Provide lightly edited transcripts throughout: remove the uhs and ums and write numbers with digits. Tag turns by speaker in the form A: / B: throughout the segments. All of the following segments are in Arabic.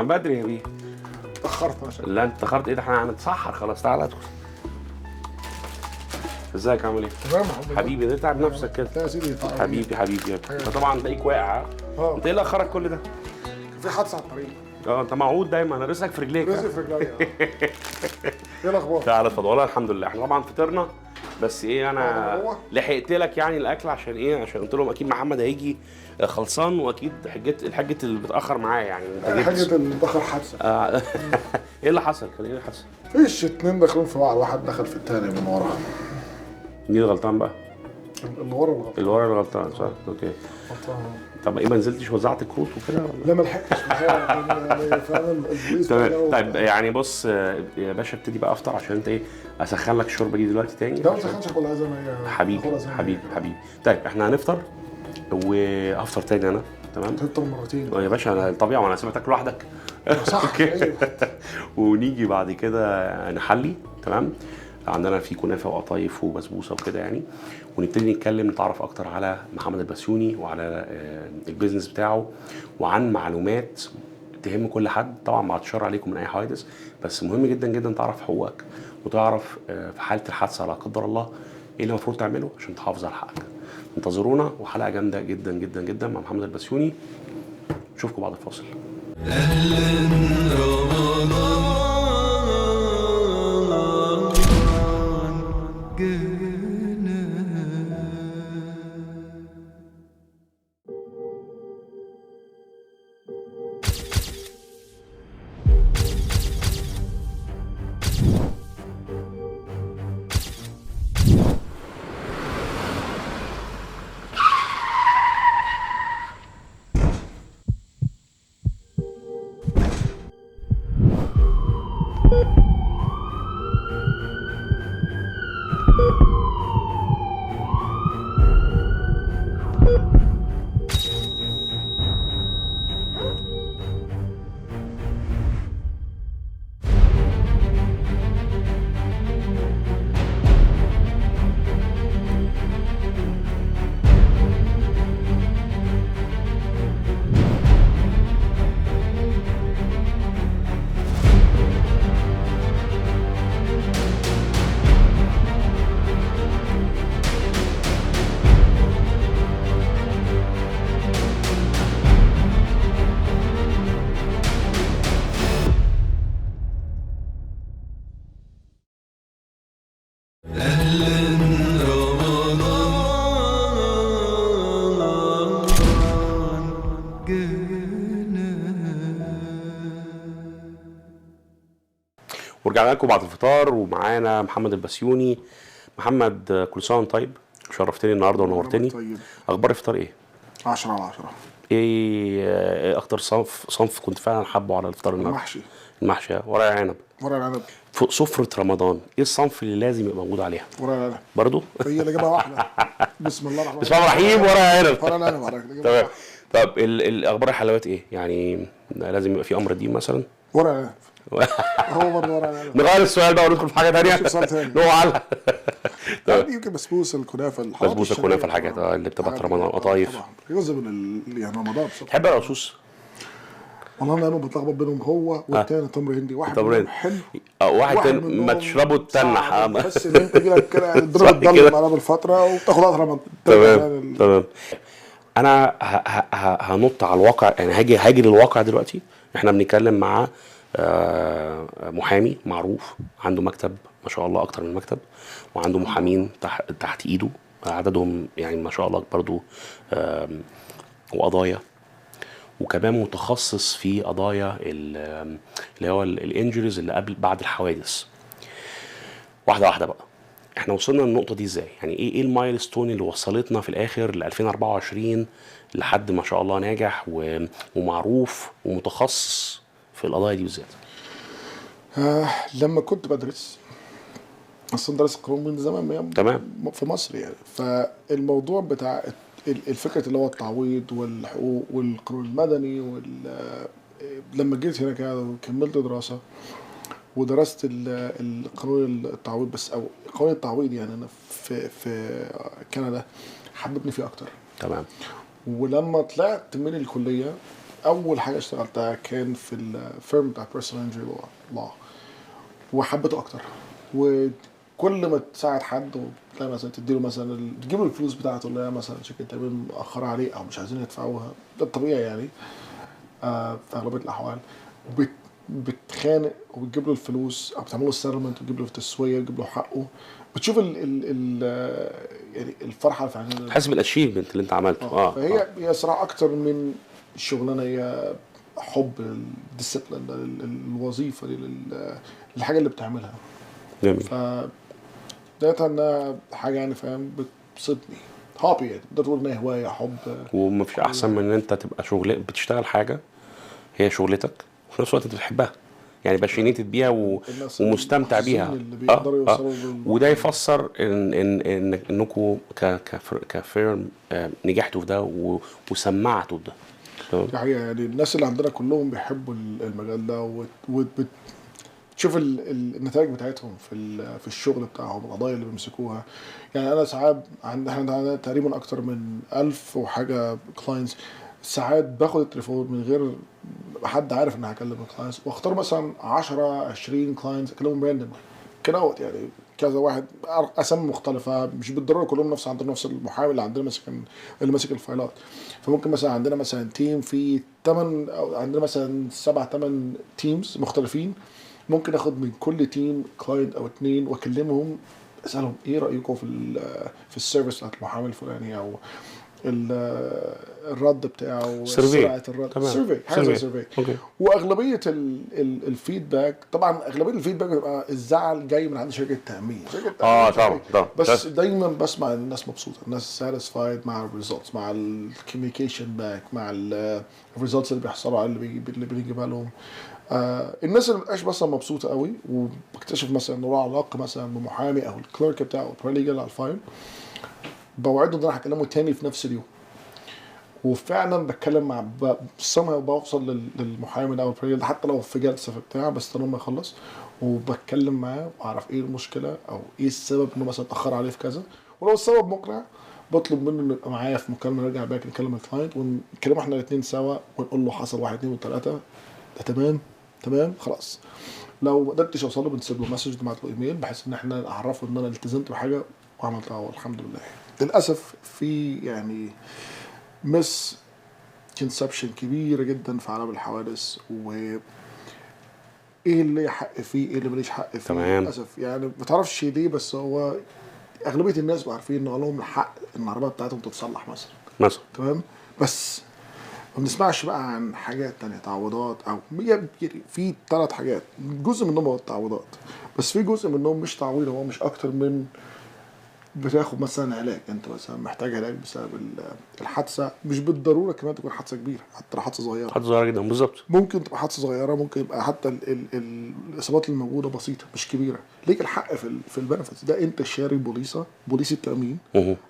A: بدري يا بيه.
B: اتأخرت عشان
A: لا انت اتأخرت ايه ده؟ احنا هنتسحر خلاص. تعالى ادخل. ازيك عامل ايه؟
B: تمام
A: حبيبي ده تعب نفسك كده.
B: لا يا سيدي
A: حبيبي حبيبي انت طبعا تلاقيك واقع. انت ايه اللي اخرك كل ده؟
B: في حادثة على الطريق.
A: انت موعود دايما، انا رزقك في رجليك.
B: رزق في رجليا. ايه الاخبار؟
A: تعالى اتفضل. والله الحمد لله احنا طبعا فطرنا، بس ايه انا لحقت لك يعني الاكل عشان ايه؟ عشان قلت لهم اكيد محمد هيجي خلصان، واكيد الحاجه اللي بتاخر معاه يعني.
B: حاجة اللي دخل حادثة.
A: ايه اللي حصل؟ كان ايه اللي حصل؟
B: فيش اتنين داخلين في بعض، واحد دخل في التاني من ورا.
A: مين الغلطان بقى؟
B: اللي ورا الغلطان.
A: اللي ورا الغلطان صح؟ اوكي. طب ايه ما نزلتش وزعت كروت وكده ولا؟
B: لا ما لحقتش يعني فعلا البوليس.
A: تمام. طيب يعني بص يا باشا ابتدي بقى افطر عشان انت ايه اسخن لك الشوربه دي دلوقتي تاني.
B: لا ما تسخنش، كلها زي ما هي.
A: حبيبي. طيب احنا هنفطر وهفطر تاني انا. تمام.
B: تفطر مرتين
A: يا باشا انا طبيعي وانا سيبك تاكل لوحدك.
B: صح.
A: ونيجي بعد كده نحلي. تمام. عندنا في كنافه وقطايف وبسبوسه وكده يعني، ونبتدي نتكلم نتعرف اكتر على محمد البسيوني وعلى البيزنس بتاعه، وعن معلومات تهم كل حد. طبعا بعد الشر عليكم من اي حوادث، بس مهم جدا جدا تعرف حقوقك، وتعرف في حاله الحادثه لا قدر الله ايه اللي المفروض تعمله عشان تحافظ على حقك. انتظرونا وحلقه جامده جدا جدا جدا مع محمد البسيوني. نشوفكم بعد الفاصل.
C: اهلا رمضان جانا.
A: ورجعنا لكم بعد الفطار ومعانا محمد البسيوني. محمد كل سنه وانت طيب، شرفتني النهارده ونورتني.
B: طيب.
A: اخبار الفطار ايه؟
B: 10 على 10.
A: ايه اكتر صنف كنت فعلا حابه على الفطار النهارده؟ المحشي ورق عنب.
B: ورق العنب
A: فوق سفره رمضان ايه الصنف اللي لازم يبقى موجود عليها؟
B: ورق العنب
A: برضه؟
B: هي اللي جابها واحده. بسم الله الرحمن
A: الرحيم. ورق عنب.
B: ورق العنب.
A: تمام. طب الاخبار الحلويات ايه؟ يعني لازم يبقى في امر دين مثلا؟
B: ورق العنب هو برضه ورق العنب.
A: نغير السؤال بقى وندخل في حاجه ثانيه. نوع على
B: يمكن بسبوسه الكنافه
A: بسبوسه الكنافه الحاجات اللي بتبقى في رمضان. قطايف
B: جزء من يعني رمضان.
A: تحب الرصوص؟
B: والله انا بتلخبط بينهم هو والتاني تمر هندي. واحد حلو
A: واحد ما تشربه تتنح.
B: بس ان انت تجي لك كده الدرجه تضل معانا بالفتره وبتاخد وقت رمضان.
A: تمام. انا هنط على الواقع يعني، هاجي للواقع دلوقتي. احنا بنتكلم مع محامي معروف عنده مكتب ما شاء الله اكتر من مكتب، وعنده محامين تحت ايده عددهم يعني ما شاء الله برضو، وقضايا، وكمان متخصص في قضايا اللي هو الانجريز اللي بعد الحوادث. واحده بقى، احنا وصلنا للنقطه دي ازاي؟ يعني ايه المايلستون اللي وصلتنا في الاخر ل 2024 لحد ما شاء الله ناجح ومعروف ومتخصص في القضايا دي بالذات؟
B: لما كنت بدرس اصلا درس قانون من زمان
A: تمام
B: في مصر يعني، فالموضوع بتاع الفكره اللي هو التعويض والحقوق والقانون المدني لما جيت هنا كده وكملت دراسه ودرست القانون التعويض بس، او قانون التعويض يعني انا في كندا حببني فيه اكتر.
A: تمام.
B: ولما طلعت من الكليه اول حاجه اشتغلتها كان في الفيرم بتاع بيرسونال انجري لو، وحبيته اكتر. وكل ما تساعد حد وتلاقي مثلا تديله مثلا تجيب له الفلوس بتاعته اللي هي مثلا شركه تامين مأخره عليه او مش عايزين يدفعوها، ده الطبيعي يعني. في اغلبيه الاحوال بتخانق وبتجيب له الفلوس او بتعمل له السيرمنت وتجيب له التسويه وتجيب له حقه. بتشوف ال يعني الفرحه في عينيه.
A: تحس بالاشيفمنت اللي انت عملته.
B: فهي صراحه اكتر من الشغلانه، هي حب الديسيبلين الوظيفه دي للحاجه اللي بتعملها.
A: جميل.
B: ف لقيتها انها حاجه يعني فاهم بتبسطني، هوبي يعني تقدر تقول انها هوايه حب.
A: ومفيش احسن من ان انت تبقى بتشتغل حاجه هي شغلتك وفي نفس الوقت انت بتحبها، يعني باشينيتد بيها ومستمتع بيها.
B: اللي بيقدروا يوصلوا
A: وده يفسر ان انكم كفيرم نجحتوا في ده وسمعتوا ده.
B: دي حقيقة يعني الناس اللي عندنا كلهم بيحبوا المجال ده، وتشوف النتائج بتاعتهم في الشغل بتاعهم، القضايا اللي بيمسكوها. يعني انا ساعات احنا عندنا تقريبا اكتر من 1000 وحاجه كلاينتس. ساعات باخد التليفون من غير حد عارف ان هكلم الكلاينتس، واختار مثلا 10 20 كلاينتس اكلمهم راندوم كده يعني كذا واحد، اسامي مختلفه، مش بالضروره كلهم عندنا نفس المحامي اللي عندنا اللي ماسك الفايلات. فممكن مثلا عندنا مثلا تيم في 8 او عندنا مثلا 7 8 تيمز مختلفين. ممكن اخد من كل تيم كلاينت او 2 واكلمهم اسالهم ايه رايكم في السيرفيس بتاعت المحامي الفلاني، او الرد بتاعه، سرعه الرد، سيرفي حاجه زي سيرفي. واغلبيه الفيدباك، طبعا اغلبيه الفيدباك بيبقى الزعل جاي من عند شركه تامين.
A: طبعا
B: بس دايما بسمع ان الناس مبسوطه، الناس ساتيسفايد مع الريزلتس، مع الكوميونيكيشن باك، مع الريزلتس اللي بيحصلوا على اللي بنجيبها لهم. الناس اللي مبقاش مثلا مبسوطه قوي وبكتشف مثلا انه له علاقه مثلا بمحامي او الكليرك بتاعه الباراليجل على الفايل، بوعده ان انا هكلمه تاني في نفس اليوم. وفعلا بتكلم مع بوصل للمحامي ده او الباراليجل حتى لو في جلسه في بتاع، بس لما يخلص وبتكلم معاه واعرف ايه المشكله او ايه السبب انه مثلا اتاخر عليه في كذا. ولو السبب مقنع بطلب منه انه يبقى معايا في مكالمه، نرجع باك نكلم الكلاينت ونتكلم احنا الاثنين سوا ونقول له حصل 1 2 3 ده تمام خلاص. لو ما قدرتش اوصل له بنسيب له مسج، نبعت له ايميل بحيث ان احنا نعرفه ان انا التزمت بحاجه وعملتها والحمد لله. للاسف في يعني مس كونسبشن كبيره جدا في عالم الحوادث، و ايه اللي حق فيه ايه اللي ماليش حق فيه.
A: تمام.
B: للاسف يعني ما تعرفش ليه، بس هو اغلبيه الناس عارفين ان لهم الحق ان العربيه بتاعتهم تتصلح مثلا. تمام. بس ما بنسمعش بقى عن حاجات تانية، تعويضات او في 3 حاجات. جزء منهم هو التعويضات، بس في جزء منهم مش تعويض، هو مش اكتر من بتاخد مثلا علاج. انت مثلا محتاج علاج بسبب الحادثه، مش بالضروره كمان تكون حادثه كبيره، حتى لو حادثه صغيره.
A: حادثه صغيره جدا بالظبط.
B: ممكن تبقى حادثه صغيره، ممكن يبقى حتى الاصابات اللي موجوده بسيطه مش كبيره. ليك الحق في البنفيتس ده، انت شاري بوليصه تامين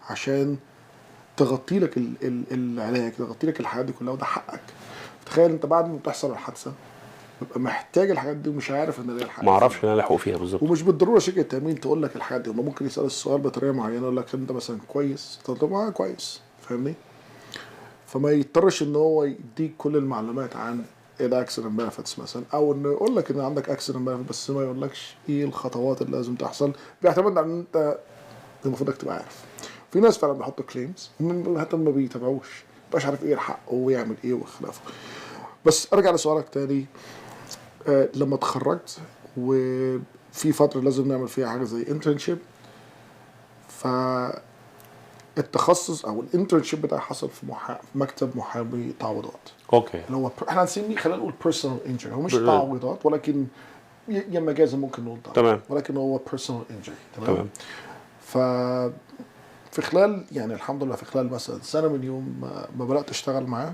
B: عشان تغطي لك العلاج، تغطي لك الحاجات دي كلها، وده حقك. تخيل انت بعد ما بتحصل الحادثه ببقى محتاج الحاجات دي ومش عارف ان ده الحق،
A: ما اعرفش ان انا الحق فيها بالظبط.
B: ومش بالضروره شركه التامين تقول لك الحاجات دي، هم ممكن يسال السؤال بطريقه معينه يقول لك انت مثلا كويس، تقول له كويس، فاهمني؟ فما يضطرش ان هو يديك كل المعلومات عن الاكسيدنت بنفيتس مثلا، او انه يقول لك ان عندك اكسيدنت بنفيتس بس ما يقولكش ايه الخطوات اللي لازم تحصل. بيعتمد على ان انت المفروض انك تبقى عارف. في ناس فعلا بيحطوا كليمز حتى ما بيتابعوش، مش عارف ايه الحق ويعمل ايه وخلافه. بس ارجع لسؤالك تاني. لما اتخرجت وفي فتره لازم نعمل فيها حاجه زي انترنشيب، فالتخصص او الانترنشيب بتاعي حصل في مكتب محامي تعويضات.
A: اوكي.
B: اللي هو احنا هنسميه، خلينا نقول بيرسونال انجري. هو مش تعويضات ولكن يا مجازا ممكن نقول
A: تمام،
B: ولكن هو بيرسونال انجري. تمام. في خلال يعني الحمد لله في خلال مثلا سنه من يوم ما بدات اشتغل معاه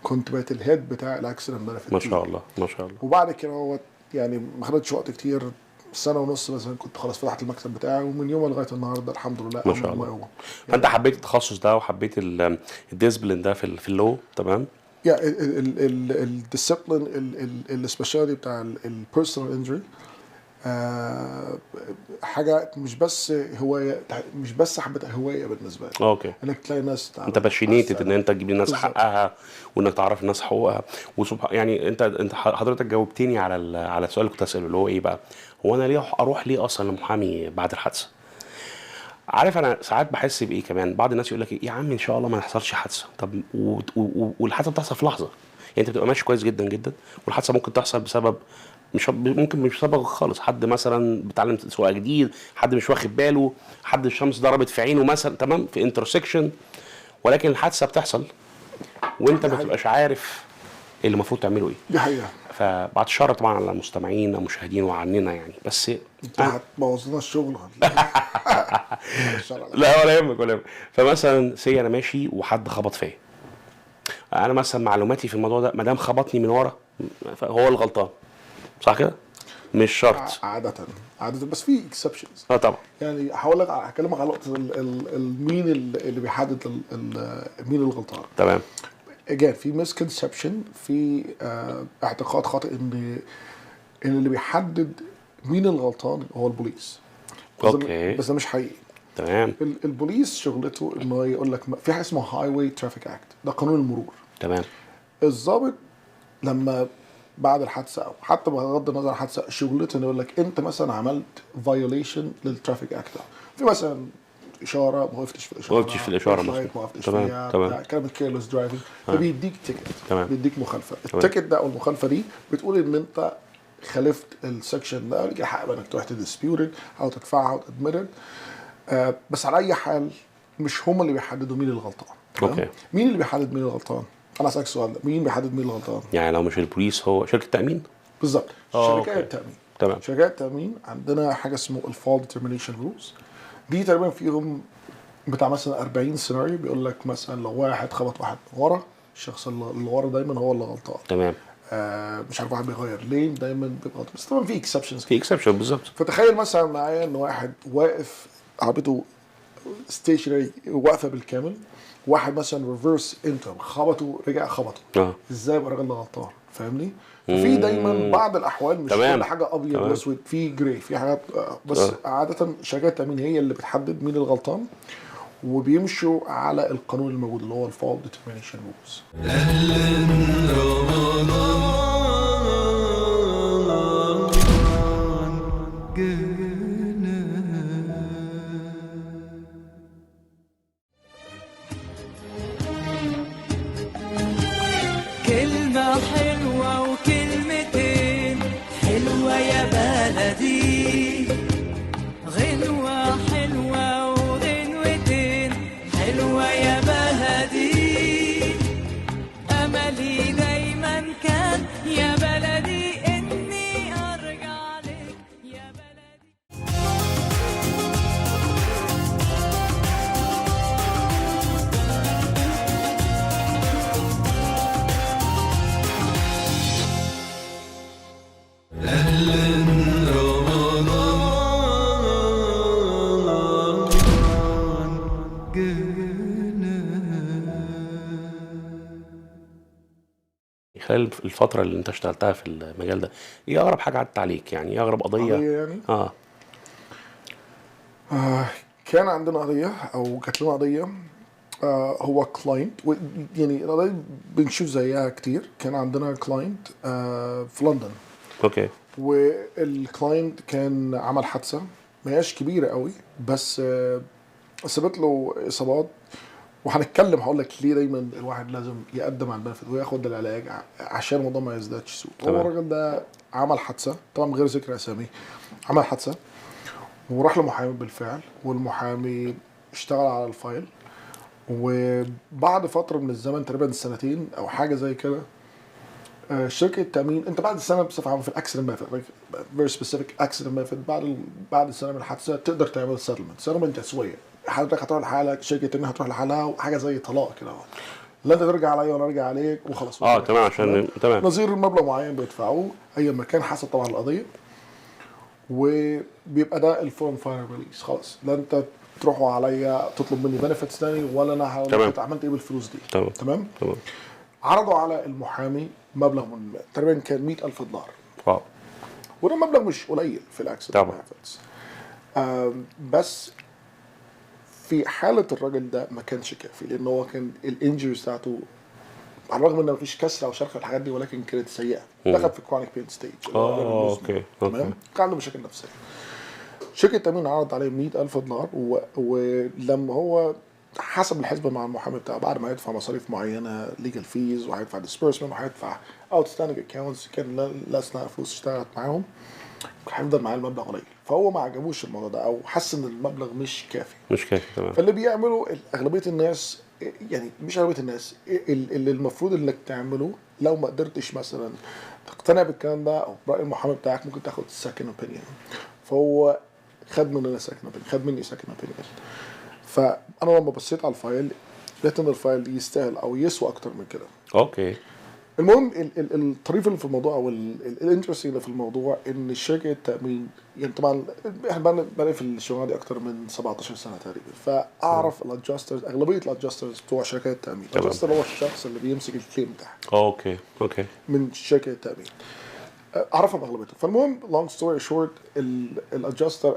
B: كنت بقيت الهيد بتاع الاكسيدنت بنفيت.
A: ما شاء الله ما شاء الله.
B: وبعد كده هو يعني ما خدتش وقت كتير، سنه ونص مثلا كنت خلاص فتحت المكتب بتاعي، ومن يوم لغايه النهارده الحمد لله
A: ما شاء الله. فانت حبيت التخصص ده وحبيت الديسبلين ده في اللو. تمام.
B: يا الديسيبلين السبيشاليتي بتاع البيرسونال انجري حاجه مش بس هوايه، مش بس حبه هوايه بالنسبه لي،
A: اوكي.
B: انك تلاقي ناس
A: انت باشينيتد ان انت تجيب للناس
B: بالظبط.
A: حقها، وانك تعرف الناس حقوقها. يعني انت حضرتك جاوبتني على السؤال اللي كنت اساله، اللي هو ايه بقى؟ هو انا ليه اروح ليه اصلا لمحامي بعد الحادثه؟ عارف انا ساعات بحس بايه كمان؟ بعض الناس يقول لك إيه، يا عم ان شاء الله ما يحصلش حادثه. طب والحادثه بتحصل في لحظه، يعني انت بتبقى ماشي كويس جدا جدا، والحادثه ممكن تحصل بسبب ممكن مش بسبب خالص، حد مثلا بيتعلم سواقه جديد، حد مش واخد باله، حد الشمس ضربت في عينه مثلا، تمام، في انترسكشن، ولكن الحادثه بتحصل وانت ما تبقاش عارف اللي المفروض تعمله ايه.
B: دي حقيقه.
A: فبعد الشر طبعا على المستمعين ومشاهدين وعننا يعني، بس
B: انت هتبوظ لنا الشغل
A: لا ولا يهمك ولا يهمك. فمثلا انا ماشي وحد خبط فيا، انا مثلا معلوماتي في الموضوع ده، ما دام خبطني من ورا فهو الغلطان، صح كده؟ مش شرط.
B: عاده بس في اكسبشنز.
A: طبعا.
B: يعني هكلمك على نقطه مين اللي بيحدد مين الغلطان.
A: تمام.
B: اجان في مسكونسبشن، في اعتقاد خاطئ ان اللي بيحدد مين الغلطان هو البوليس.
A: اوكي.
B: بس ده مش حقيقي.
A: تمام.
B: البوليس شغلته انه يقول لك في حاجه اسمها هاي واي ترافيك اكت، ده قانون المرور.
A: تمام.
B: الضابط لما بعد الحادثه او حتى بغض النظر عن الحادثه، شغلته انه يقول لك انت مثلا عملت فايوليشن للترافيك اكت، في مثلا اشاره ما وقفتش في الاشاره،
A: ما وقفتش في الاشاره
B: ما
A: مثلا.
B: وقفتش
A: تمام.
B: فيها،
A: تمام.
B: كلمه كيرلس درايفنج، فبيديك تيكت.
A: تمام.
B: بيديك مخالفه. التيكت ده او المخالفه دي بتقول ان انت خالفت السكشن ده، ليك الحق انك تروح تديسبيوتد او تدفعها وتدمرد. بس على اي حال مش هم اللي بيحددوا مين الغلطان.
A: اوكي.
B: مين اللي بيحدد مين الغلطان؟ انا اسالك السؤال ده، مين بيحدد مين الغلطان؟
A: يعني لو مش البوليس هو شركه تامين؟
B: بالظبط، شركات التامين.
A: تمام.
B: شركات التامين عندنا حاجه اسمه الفول ديترمينيشن رولز، دي تقريبا فيهم بتاع مثلا 40 سيناريو، بيقول لك مثلا لو واحد خبط واحد ورا، الشخص اللي ورا دايما هو اللي غلطان.
A: تمام.
B: مش عارف، واحد بيغير لين دايما بيبقى غلطان، بس طبعا في اكسبشنز.
A: في اكسبشن بالظبط.
B: فتخيل مثلا معايا ان واحد واقف عربيته ستيشنري واقفه بالكامل، واحد مثلا ريفرس انتر خبطه رجع خبطه، ازاي يبقى الراجل ده غلطان؟ فاهمني؟ ففي دايما بعض الاحوال مش كل حاجه ابيض واسود، في جراي، في حاجات بس عاده شركات التامين هي اللي بتحدد مين الغلطان، وبيمشوا على القانون الموجود اللي هو الفول ديترمينيشن رولز.
D: كلمة حلوة وكلمتين حلوة يا بلدي، غنوة حلوة وغنوتين حلوة يا بلدي، أملي دايما كان يا بلدي إني أرجع لك يا بلدي.
A: خلال الفترة اللي انت اشتغلتها في المجال ده، ايه اغرب حاجة عدت عليك؟ يعني ايه اغرب قضية
B: يعني؟ كان عندنا قضية او كانت لنا قضية، هو كلاينت، يعني القضية بنشوف زيها كتير. كان عندنا كلاينت في لندن.
A: اوكي.
B: والكلاينت كان عمل حادثة ما هياش كبيرة قوي، بس سبت له اصابات، وهنتكلم هقول لك ليه دايما الواحد لازم يقدم على البنفيت وياخد العلاج عشان الموضوع ما يزدادش سوء. هو الراجل ده عمل حادثه، طبعا من غير ذكر اسامي، عمل حادثه وراح لمحامي بالفعل، والمحامي اشتغل على الفايل، وبعد فتره من الزمن تقريبا سنتين او حاجه زي كده، شركه التامين، انت بعد السنه بصفه عامه في الاكسيدنت ميثود، فيري سبيسيفيك اكسيدنت ميثود، بعد السنه من الحادثه تقدر تعمل سيتلمنت تسويه. حضرتك هتروح لحالك، شركه التامين هتروح لحالها، وحاجه زي طلاق كده، لا انت ترجع عليا ولا ارجع عليك وخلاص.
A: تمام، عشان تمام
B: نظير مبلغ معين بيدفعوه اي مكان حسب طبعا القضيه، وبيبقى ده الفورم فاينل ريليس. خلاص لا انت تروحوا عليا تطلب مني بنفيتس تاني، ولا انا هقول لك عملت ايه بالفلوس دي.
A: تمام.
B: عرضوا على المحامي مبلغ من تقريبا كان $100,000.
A: واو.
B: وده مبلغ مش قليل في الاكسيدنت. بس في حالة الراجل ده ما كانش كافي، لأن هو كان الانجريز بتاعته على الرغم ان مفيش كسره او شرخ الحاجات دي، ولكن كانت سيئه. دخل في كرونيك بين ستيج.
A: اوكي
B: تمام. كان عنده مشاكل نفسيه. شركه التامين عرض عليه $100,000 ولما هو حسب الحسبه مع المحامي بتاعه، بعد ما يدفع مصاريف معينه ليجل فيز وهيدفع ديسبيرسمنت وهيدفع اوتستاندينج اكونتس كان لسنا فلوس اشتغلت معاهم، هيفضل معاه المبلغ قليل. فهو ما عجبوش الموضوع ده او حس ان المبلغ مش كافي.
A: تمام.
B: فاللي بيعملوا اغلبيه الناس، يعني مش اغلبيه الناس، اللي المفروض انك تعمله لو ما قدرتش مثلا تقتنع بالكلام ده او براي المحامي بتاعك، ممكن تاخد سكند اوبينيون. فهو خد مننا سكند اوبينيون، خد مني سكند اوبينيون. فانا لما بصيت على الفايل لقيت ان الفايل يستاهل او يسوى اكتر من كده.
A: اوكي.
B: المهم الطريف اللي في الموضوع او الانترستنج اللي في الموضوع ان شركه التامين، يعني طبعا احنا بقى في الشغلانه دي اكتر من 17 سنه تقريبا، فاعرف الادجسترز، اغلبيه الادجسترز بتوع شركات التامين. الادجستر هو الشخص اللي بيمسك الكليم بتاعك.
A: اوكي
B: من شركه التامين، اعرفهم اغلبيتهم. فالمهم لونج ستوري شورت، الادجستر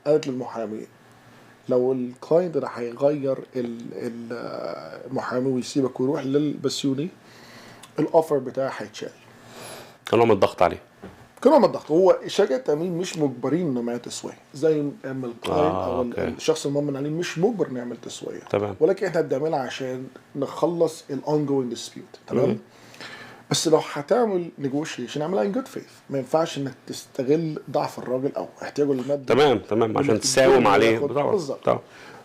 B: قالت للمحامي لو الكلاينت ده هيغير المحامي ويسيبك ويروح للبسيوني، الاوفر بتاعه هيتشال.
A: كانوا من الضغط عليه.
B: كانوا من الضغط. هو شركه التامين مش مجبرين انهم يعملوا تسويه، زي ما الكلاينت او الشخص المؤمن عليه مش مجبر انه يعمل تسويه.
A: تمام.
B: ولكن احنا بنعملها عشان نخلص الاون جوينج ديسبيوت. تمام. بس لو هتعمل نيجوشيشن اعملها ان جود فيث، ما ينفعش انك تستغل ضعف الراجل او احتياجه للماده.
A: تمام عشان تساوم عليه.
B: بالظبط.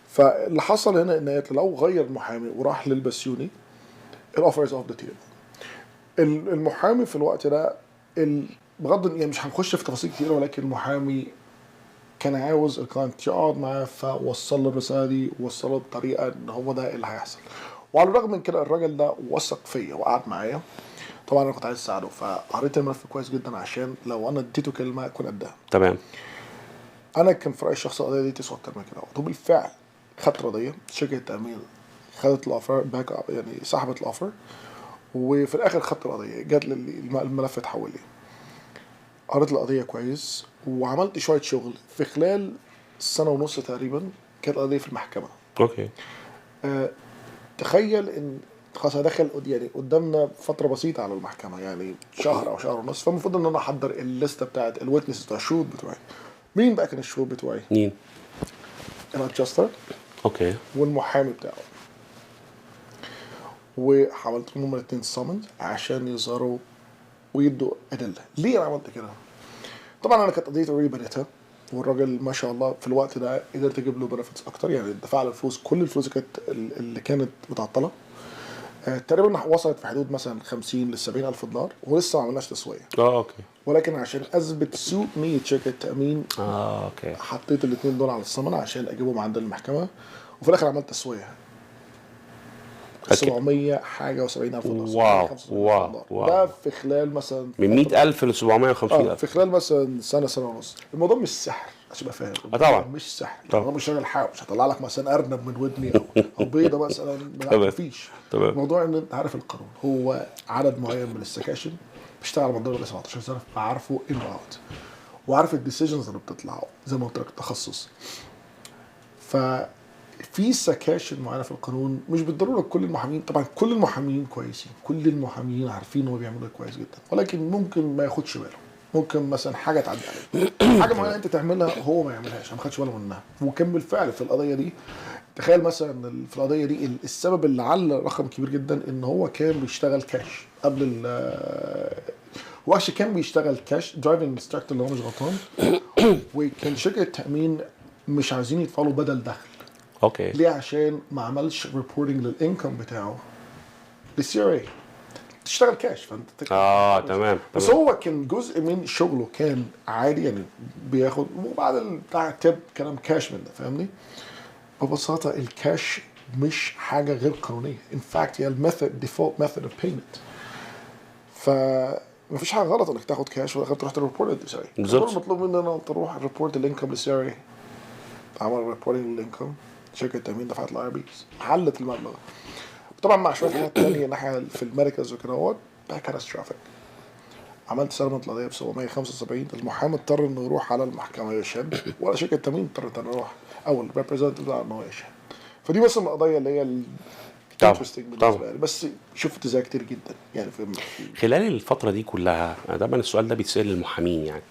B: فاللي حصل هنا ان لو غير محامي وراح للبسيوني، الاوفر از اوف ذا تيبل. المحامي في الوقت ده بغض يعني مش هنخش في تفاصيل كتير، ولكن المحامي كان عاوز الكلاينت يقعد معاه، فوصل له الرساله دي ووصل له بطريقه ان هو ده اللي هيحصل. وعلى الرغم من كده الراجل ده وثق فيا وقعد معايا. طبعا انا كنت عايز اساعده، فقريت الملف كويس جدا عشان لو انا اديته كلمه اكون قدها.
A: تمام.
B: انا كان في رايي الشخصي القضيه دي تسوى اكتر من كده، وبالفعل خدت قضيه. شركه التامين خدت الاوفر باك، يعني سحبت الاوفر، وفي الاخر خدت القضيه. جات لي الملف اتحول لي، قريت القضيه كويس وعملت شويه شغل في خلال سنه ونص تقريبا. كانت القضيه في المحكمه.
A: اوكي.
B: تخيل ان خلاص هدخل يعني قدامنا فتره بسيطه على المحكمه، يعني شهر او شهر ونص. فالمفروض ان انا احضر الليسته بتاعت الويتنس بتاع الشهود بتوعي. مين بقى كان الشهود بتوعي؟
A: مين؟
B: الادجستر.
A: اوكي.
B: والمحامي بتاعه. وحاولت لهم الاثنين سامند عشان يظهروا ويدوا ادله. ليه انا عملت كده؟ طبعا انا كانت قضيه اوريدي بنيتها، والراجل ما شاء الله في الوقت ده قدرت اجيب له بنفيتس اكتر. يعني دفع له الفلوس، كل الفلوس اللي كانت متعطله تقريبا وصلت في حدود مثلا 50 ل 70 الف دولار، ولسه ما عملناش تسويه.
A: اوكي.
B: ولكن عشان اثبت سوء نيه شركه التامين
A: اوكي
B: حطيت الاثنين دول على الثمن عشان اجيبهم عند المحكمه، وفي الاخر عملت تسويه 700 حاجه و70 الف دولار.
A: واو.
B: ده في خلال مثلا
A: من 100,000 ل 750,000
B: في خلال مثلا سنه ونص. الموضوع مش سحر عشان تبقى فاهم.
A: طبعا
B: مش سحر.
A: طبعا
B: مش راجل حاوي، مش هطلع لك مثلا ارنب من ودني او بيضه مثلا. ما فيش. الموضوع ان انت عارف القانون هو عدد معين من السكاشن بيشتغل على مدار 17 سنه، فعارفه ان اوت، وعارف الديسيجنز اللي بتطلع زي ما قلت لك تخصص. ففي سكاشن معينه في القانون مش بالضروره كل المحامين، طبعا كل المحامين كويسين، كل المحامين عارفين هو بيعملوا كويس جدا، ولكن ممكن ما ياخدش باله. ممكن مثلا حاجه تعدي عليه، حاجه معينه انت تعملها هو ما يعملهاش، ما خدش باله منها. وكان بالفعل في القضيه دي، تخيل مثلا في القضيه دي السبب اللي علّى رقم كبير جدا ان هو كان بيشتغل كاش قبل هو كان بيشتغل كاش درايفنج انستراكتور اللي هو مش غلطان. وكان شركه التامين مش عايزين يدفعوا بدل دخل.
A: اوكي.
B: ليه؟ عشان ما عملش ريبورتنج للانكم بتاعه للسي ار اي. تشتغل كاش فانت
A: تمام.
B: بس هو كان جزء من شغله كان عادي، يعني بياخد وبعد بتاع تب كلام كاش من ده، فاهمني؟ ببساطه الكاش مش حاجه غير قانونيه. ان فاكت هي الميثود ديفولت ميثود اوف بيمنت. فمفيش حاجه غلط انك تاخد كاش ولا تروح تريبورت للسي ار اي.
A: بالظبط.
B: المطلوب مني انا تروح ريبورت الانكم للسي ار اي. عمل ريبورتنج للانكم، شركه التامين دفعت الاي ار بيز، حلت المبلغ. طبعا مع شويه حاجات ثانيه ناحيه في الميديكالز وكده، ده كاتاستروفيك. عملت سلمت القضيه ب 775. المحامي اضطر انه يروح على المحكمه يشهد، ولا شركه تامين اضطرت انه يروح او الريبريزنتيف انه يشهد. فدي بس القضيه اللي هي
A: طبعا
B: interesting بالنسبه لي، بس شفت زي كتير جدا يعني
A: خلال الفتره دي كلها. طبعا السؤال ده بيتسال للمحامين يعني،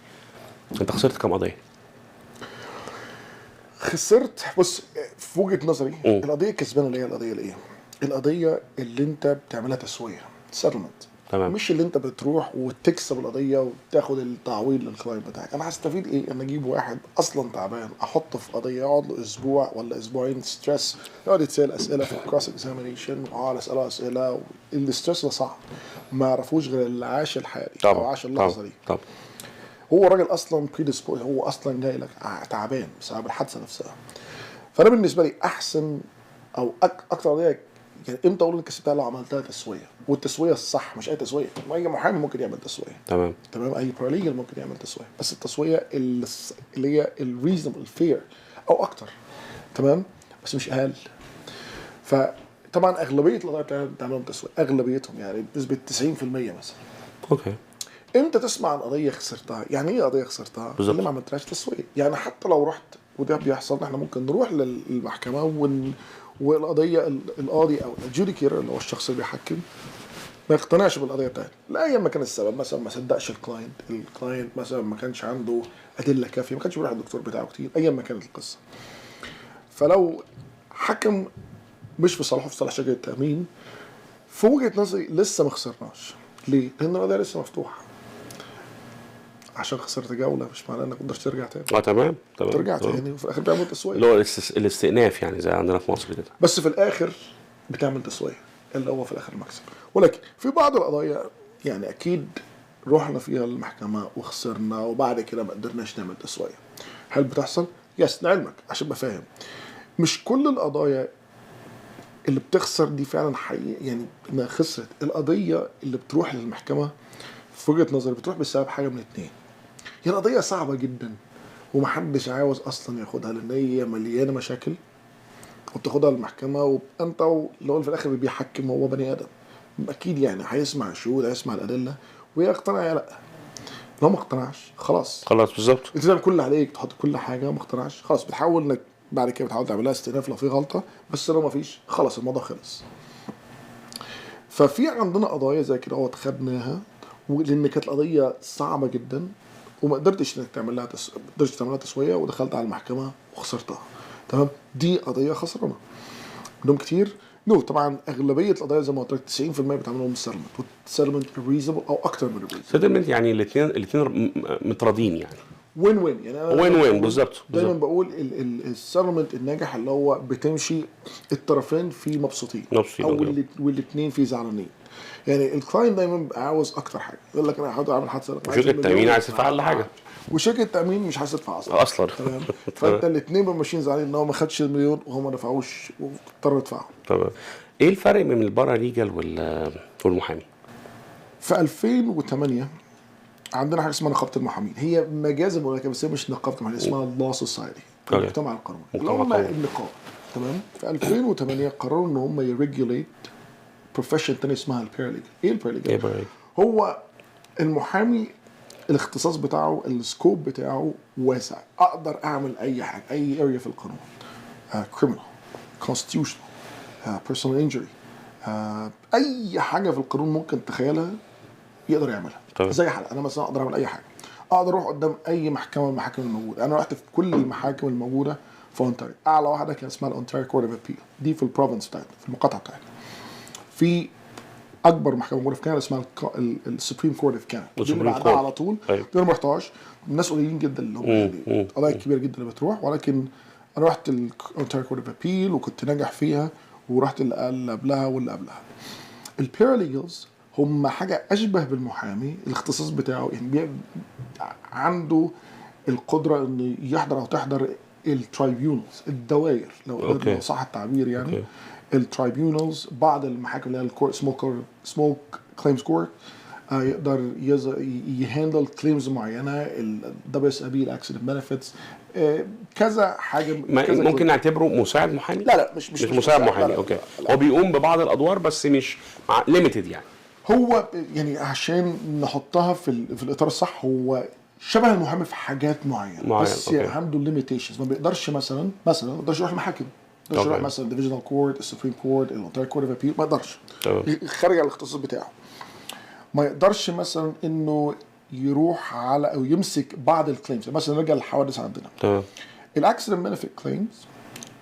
A: انت خسرت كام قضيه؟
B: خسرت، بص في وجهه نظري القضيه الكسبانه اللي هي القضيه الايه؟ القضيه اللي انت بتعملها تسويه سيتلمنت،
A: تمام.
B: مش اللي انت بتروح وتكسب القضيه وتاخد التعويض للكلاينت بتاعك. انا هستفيد ايه؟ ان اجيب واحد اصلا تعبان احطه في قضيه يقعد له اسبوع ولا اسبوعين ستريس، يقعد يتسال اسئله في الكروس اكزامينيشن واقعد اساله اسئله، الستريس ده صعب، ما يعرفوش غير اللي عاش الحياه دي او عاش اللحظه دي.
A: طبعا
B: هو الراجل اصلا بريديسبوز، هو اصلا جاي لك تعبان بسبب الحادثه نفسها. فانا بالنسبه لي احسن او اكتر قضيه يعني امتى اقول انك كسبتها؟ لو عملتها تسويه، والتسويه الصح، مش اي تسويه. اي محامي ممكن يعمل تسويه،
A: تمام،
B: اي باراليجل ممكن يعمل تسويه، بس التسويه اللي هي الريزونبل الفير او اكتر، تمام، بس مش اقل. فطبعا اغلبيه القضايا بتعملهم تسويه، اغلبيتهم يعني بنسبه 90% مثلا.
A: اوكي.
B: امتى تسمع عن قضيه خسرتها؟ يعني ايه قضيه خسرتها؟
A: بالظبط.
B: اللي ما عملتهاش تسويه. يعني حتى لو رحت، وده بيحصل، احنا ممكن نروح للمحكمه والقضيه القاضي او الجوديكير اللي هو الشخص اللي بيحكم ما يقتنعش بالقضيه بتاعتنا لاي ما كان السبب. مثلا ما صدقش الكلاينت مثلا ما كانش عنده ادله كافيه، ما كانش بيروح الدكتور بتاعه كتير، ايا ما كانت القصه. فلو حكم مش في صالحه، في صالح شركه التامين، في وجهه نظري لسه ما خسرناش. ليه؟ لان القضيه لسه مفتوحه. عشان خسرت جوله مش معناه انك تقدر ترجع تاني.
A: تمام
B: ترجع تاني وفي الاخر بيعمل تسويه،
A: اللي هو الاستئناف يعني زي عندنا في مصر كده.
B: بس في الاخر بتعمل تسويه اللي هو في الاخر المكسب. ولكن في بعض القضايا يعني اكيد رحنا فيها المحكمه وخسرنا وبعد كده ما قدرناش نعمل تسويه. هل بتحصل؟ يس، لعلمك عشان ابقى فاهم، مش كل القضايا اللي بتخسر دي فعلا حقيقي يعني انها خسرت. القضيه اللي بتروح للمحكمه في وجهه نظري بتروح بسبب حاجه من اتنين: هي القضيه صعبه جدا ومحدش عاوز اصلا ياخدها لان هي مليانه مشاكل، وتاخدها للمحكمه وانت اللي هو في الاخر اللي بيحكم هو بني ادم، اكيد يعني هيسمع الشهود، هيسمع الادله ويقتنع يا لا. لو ما اقتنعش خلاص
A: بالظبط.
B: انت تعمل كل اللي عليك، تحط كل حاجه، ما اقتنعش خلاص بتحاول انك بعد كده بتحاول تعملها استئناف لو في غلطه، بس لو ما فيش خلاص الموضوع خلص. ففي عندنا قضايا زي كده اهوت خدناها لان كانت القضيه صعبه جدا وما قدرتش انك تعملها تسويه ودخلت على المحكمه وخسرتها، تمام. دي قضيه خسرانه منهم كتير. طبعا اغلبيه القضايا زي ما قلت لك 90% بتعملهم سيتلمنت، والسيتلمنت ريزونبل او اكتر من ريزونبل.
A: سيتلمنت يعني الاثنين متراضين يعني
B: وين يعني
A: وين بالظبط.
B: دايما بقول السيتلمنت الناجح اللي هو بتمشي الطرفين فيه مبسوطين او والاثنين فيه زعلانين. يعني الكلاينت دايما بيبقى عاوز اكتر حاجه، يقول لك انا هقعد اعمل حادثه،
A: وشركه التامين عايز تدفع اقل حاجه،
B: وشركه التامين مش عايز تدفع اصلا
A: تمام.
B: فانت الاثنين ماشيين زعلانين ان هو ما خدش المليون وهم ما دفعوش واضطروا يدفعوا.
A: تمام. ايه الفرق بين البارا ليجال والمحامي؟
B: في 2008 عندنا حاجه اسمها نقابه المحامين، هي مجاز ولكن بس هي مش نقابه المحامين، اسمها الله سوسايتي، المجتمع القانوني اللي هم النقابه، تمام. في 2008 قرروا ان هم يريجوليت بروفيشن تاني اسمها الباراليجل. ايه الباراليجل؟ هو المحامي الاختصاص بتاعه، السكوب بتاعه واسع، اقدر اعمل اي حاجه، اي اريا في القانون، كريمنال، كونستيتيوشنال، بيرسونال انجري، اي حاجه في القانون ممكن تخيلها يقدر يعملها. زي حلقة انا مثلا اقدر اعمل اي حاجه، اقدر اروح قدام اي محكمه من المحاكم الموجوده. انا رحت في كل المحاكم الموجوده في اونتاريو، اعلى واحده كان اسمها الاونتاريو كورت اوف ابيل، دي في البروفنس بتاعتنا، في المقاطعه بتاعتنا. في اكبر محكمه موجوده في كندا اسمها السوبريم كورت اوف كندا، دي اللي بعدها على طول. دي انا ما رحتهاش، الناس قليلين جدا اللي هم يعني قضايا كبيره جدا اللي بتروح، ولكن انا رحت الاونتاريو كورت اوف ابيل وكنت ناجح فيها، ورحت اللي قبلها واللي قبلها. الباراليجلز هم حاجه اشبه بالمحامي، الاختصاص بتاعه يعني عنده القدره انه يحضر او تحضر الترايبيونالز، الدوائر لو صح التعبير يعني. الترايبيونالز، بعض المحاكم اللي هي الكورت سمول كليمز كورت، يقدر يهاندل كليمز معينه، الWSIB الاكسيدنت بنفيتس، كذا حاجه. كذا
A: ممكن نعتبره مساعد محامي؟
B: لا مش
A: مساعد محامي. اوكي. هو بيقوم ببعض الادوار بس مش ليميتد يعني.
B: هو يعني عشان نحطها في الاطار الصح، هو شبه المحامي في حاجات معينه، بس
A: أوكي.
B: عنده ليميتيشنز. ما بيقدرش مثلا ما يقدرش يروح المحاكم، ما يقدرش يروح
A: أوكي.
B: مثلا ديفيجنال كورت، السوبريم كورت، الانترنال كورت اوف ابيل، ما يقدرش،
A: تمام.
B: خارج عن الاختصاص بتاعه. ما يقدرش مثلا انه يروح على او يمسك بعض الكليمز. مثلا نرجع للحوادث عندنا،
A: تمام.
B: الاكسيدنت بنفيت كليمز،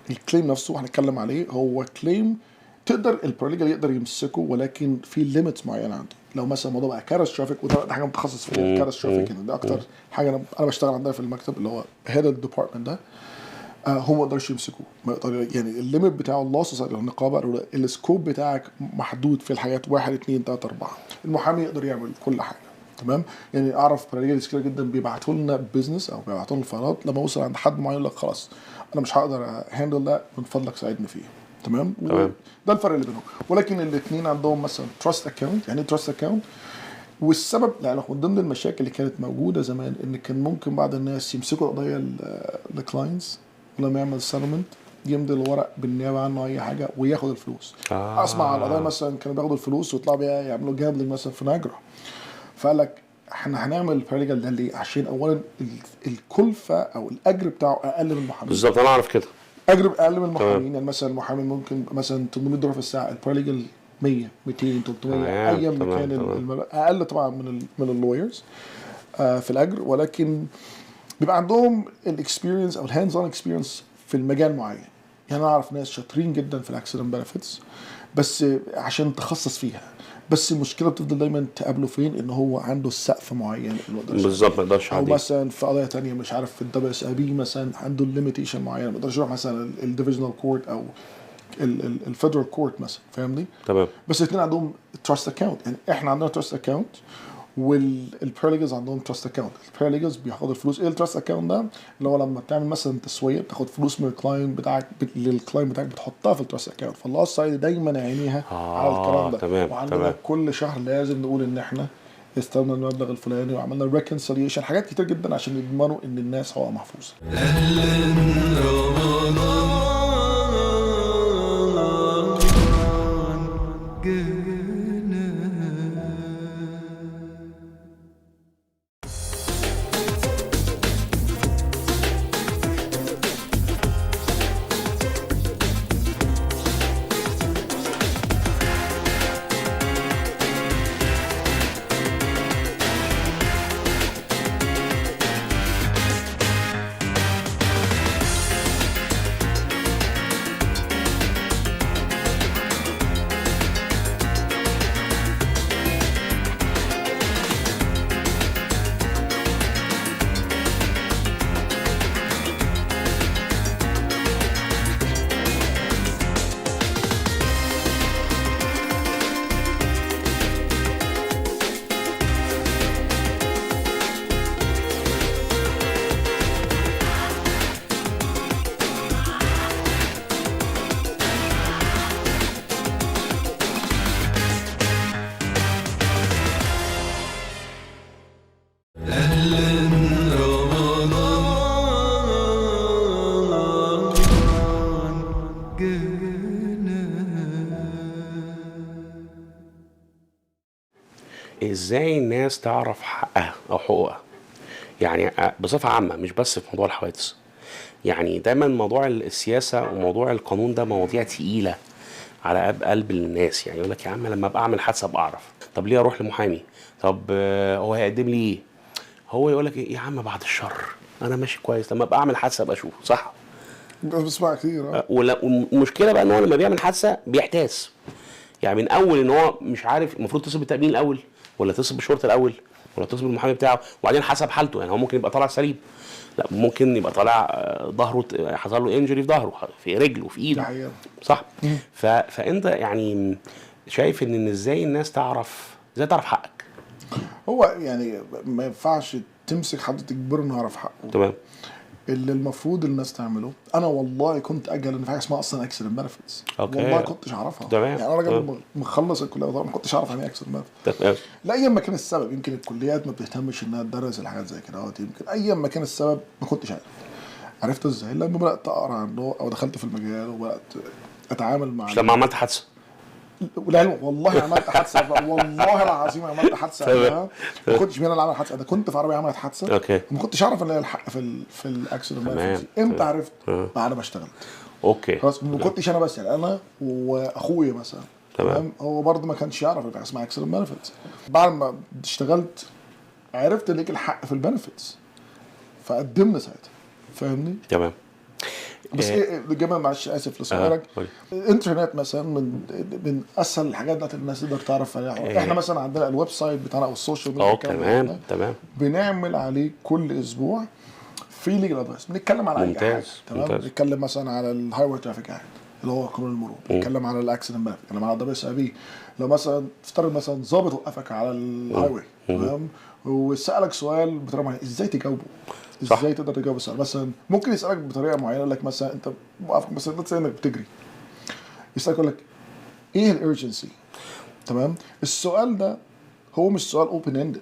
B: الكليم نفسه هنتكلم عليه، هو كليم تقدر الباراليجال يقدر يمسكه، ولكن في ليميتس معينه عنده. لو مثلا الموضوع بقى كارستروفيك، وده حاجه متخصص فيها الكارستروفيك، ده اكتر حاجه انا بشتغل عندها في المكتب، اللي هو هيد الديبارتمنت ده. هو ما يقدرش يمسكوه، ما يقدر يعني الليميت بتاعه اللوسس على النقابه، السكوب بتاعك محدود في الحاجات 1 2 3 4. المحامي يقدر يعمل كل حاجه، تمام. يعني اعرف باراليجالز كتير جدا بيبعتوا لنا بزنس او بيبعتوا لنا فايلات، لما اوصل عند حد معين يقول لك خلاص انا مش هقدر هاندل ده، من فضلك ساعدني فيه، تمام. ده الفرق اللي بينهم. ولكن الاثنين عندهم مثلا تراست اكونت. يعني تراست اكونت، والسبب يعني من ضمن المشاكل اللي كانت موجوده زمان ان كان ممكن بعض الناس يمسكوا قضايا الكلاينتس، ولما يعمل سيتلمنت يمضي الورق بالنيابه عنه اي حاجه وياخد الفلوس. اسمع على القضايا مثلا كانوا بياخدوا الفلوس ويطلعوا بيها يعملوا جامبلينج مثلا في ناجرا. فقال لك احنا هنعمل الباراليجال ده ليه؟ عشان اولا الكلفه او الاجر بتاعه اقل من المحامين.
A: بالظبط، انا اعرف كده.
B: اجر اقل من المحامين. يعني مثلا المحامي ممكن مثلا $800 في الساعه، الباراليجال 100 200 300 اي مكان اقل طبعا من اللويرز في الاجر، ولكن بيبقى عندهم الاكسبيرينس او الهاندز اون اكسبيرينس في المجال معين. يعني انا اعرف ناس شاطرين جدا في الاكسيدنت بنفيتس بس عشان تخصص فيها، بس المشكله بتفضل دايما تقابله فين؟ ان هو عنده سقف معين
A: بالظبط ما يقدرش
B: او
A: عليه.
B: مثلا في قضايا تانية مش عارف في الدبليو اس اي بي مثلا عنده ليميتيشن معين، ما يقدرش يروح مثلا الديفيجنال كورت او الفيدرال كورت مثلا، فاهمني؟
A: تمام.
B: بس الاثنين عندهم تراست اكونت. يعني احنا عندنا تراست اكونت والباراليجلز عندهم تراست اكونت. الباراليجلز بياخدوا الفلوس. ايه التراست اكونت ده؟ اللي هو لما تعمل مثلا تسويه بتاخد فلوس من الكلاينت بتاعك للكلاينت بتاعك بتحطها في التراست اكونت. فالله الصعيدي دايما عينيها على الكلام ده.
A: تمام.
B: وعندنا
A: تمام.
B: كل شهر لازم نقول ان احنا استلمنا المبلغ الفلاني وعملنا ريكونسيليشن، حاجات كتير جدا عشان يضمنوا ان الناس حقوقها محفوظه.
A: ازاي الناس تعرف حقها او حقوقها؟ يعني بصفه عامه مش بس في موضوع الحوادث. يعني دايما موضوع السياسه وموضوع القانون ده مواضيع تقيله على قلب الناس. يعني يقول لك يا عم لما ابقى اعمل حادثه ابقى اعرف. طب ليه اروح لمحامي؟ طب هو هيقدم لي ايه؟ هو يقول لك يا عم بعد الشر انا ماشي كويس، لما ابقى اعمل حادثه ابقى اشوف. صح؟
B: بسمع كتير.
A: والمشكله بقى ان هو لما بيعمل حادثه بيحتاس. يعني من اول ان هو مش عارف المفروض يتصل بالتامين الاول ولا يتصل بالشرطه الاول ولا يتصل بالمحامي بتاعه، وبعدين حسب حالته. يعني هو ممكن يبقى طالع سليم، لا ممكن يبقى طالع ظهره حصل له انجري في ظهره، في رجله، في ايده. صح. فانت يعني شايف ان ازاي الناس تعرف حقك؟
B: هو يعني ما ينفعش تمسك حد تجبره انه يعرف حقه.
A: تمام.
B: اللي المفروض الناس تعمله، انا والله كنت اجهل ان في حاجه اسمها اصلا اكسيدنت بنفيتس. والله كنتش اعرفها. يعني انا راجل مخلص الكليه ما كنتش اعرف يعني اكسيدنت بنفيتس. لا ايا ما كان السبب، يمكن الكليات ما بتهتمش انها تدرس الحاجات زي كده، يمكن ايا ما كان السبب ما كنتش عارف. عرفت ازاي؟ لما بدات اقرا عنه او دخلت في المجال وبدات اتعامل مع.
A: مش لما عملت حادثه؟
B: والعلم والله عملت حادثه بقى، والله العظيم عملت حادثه قبلها. ما كنتش مين اللي عمل حادثه، ده كنت في عربيه عملت حادثه.
A: اوكي.
B: ما كنتش اعرف ان هي الحق في الاكسيدنت.
A: تمام.
B: امتى عرفت؟ بعد ما اشتغلت.
A: اوكي.
B: خلاص ما كنتش انا بس، يعني انا واخويا مثلا.
A: تمام.
B: هو برضه ما كانش يعرف ان اسمها اكسيدنت بنفيتس. بعد ما اشتغلت عرفت ليك الحق في البنفيتس، فقدمنا ساعتها. فاهمني؟
A: تمام.
B: بس ايه جمال، معلش اسف لسؤالك. الانترنت مثلا من اسهل الحاجات اللي الناس تقدر تعرف عليها. احنا مثلا عندنا الويب سايت بتاعنا او السوشيال ميديا.
A: تمام.
B: بنعمل عليه كل اسبوع في ليجل ادفايس، بنتكلم على اي حاجه. تمام. بنتكلم مثلا على الهاي واي ترافيك اكت اللي هو قانون المرور، بنتكلم على الاكسيدنت بنفيت، بنتكلم على الدبليو اس اي بي. لو مثلا افترض مثلا ضابط وقفك على الهاي واي، تمام، وسالك سؤال بطريقه معينه، ازاي تجاوبه؟ ازاي تقدر تجاوب السؤال؟ مثلا ممكن يسالك بطريقه معينه، يقول لك مثلا انت واقف مثلا انت انك بتجري، يسالك يقول لك ايه الارجنسي؟ تمام. السؤال ده هو مش سؤال اوبن اندد،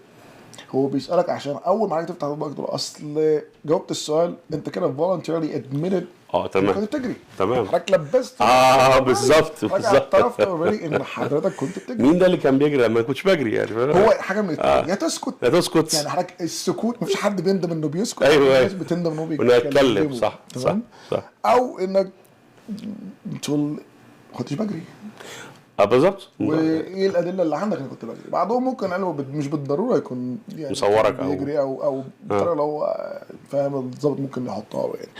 B: هو بيسالك عشان اول ما حضرتك تفتح بقك تقول اصل جاوبت السؤال انت كده فولنتيرلي ادميتد.
A: تمام.
B: كنت بتجري.
A: تمام.
B: حضرتك لبست.
A: بالظبط.
B: اعترفت اوريدي ان حضرتك كنت بتجري.
A: مين ده اللي كان بيجري لما ما كنتش بجري يعني؟
B: هو حاجه من الاتنين، يا تسكت
A: يا تسكت.
B: يعني حضرتك السكوت مفيش حد بيندم انه بيسكت.
A: ايوه.
B: الناس بتندم انه
A: بيتكلم. صح.
B: او انك تقول ما كنتش بجري.
A: بالظبط.
B: وايه الادله اللي عندك انك كنت بجري؟ بعضهم ممكن قالوا مش بالضروره يكون يعني
A: مصورك
B: بيجري او بالطريقه اللي هو فاهم الضابط ممكن يحطها يعني.